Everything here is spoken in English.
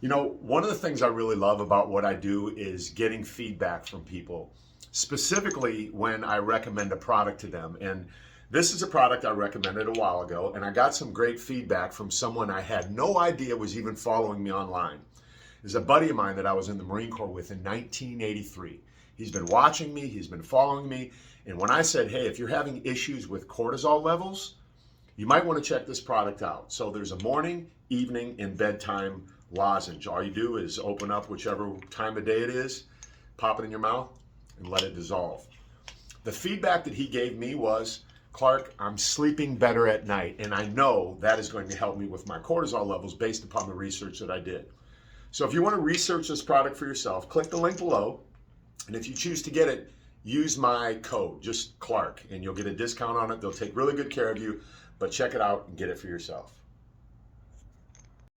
You know, one of the things I really love about what I do is getting feedback from people, specifically when I recommend a product to them. And this is a product I recommended a while ago, and I got some great feedback from someone I had no idea was even following me online. There's a buddy of mine that I was in the Marine Corps with in 1983. He's been watching me, he's been following me, and when I said, hey, if you're having issues with cortisol levels, you might want to check this product out. So there's a morning, evening, and bedtime lozenge. All you do is open up whichever time of day it is, pop it in your mouth, and let it dissolve. The feedback that he gave me was, Clark, I'm sleeping better at night, and I know that is going to help me with my cortisol levels based upon the research that I did. So if you want to research this product for yourself, click the link below, and if you choose to get it, use my code, just Clark, and you'll get a discount on it. They'll take really good care of you, but check it out and get it for yourself.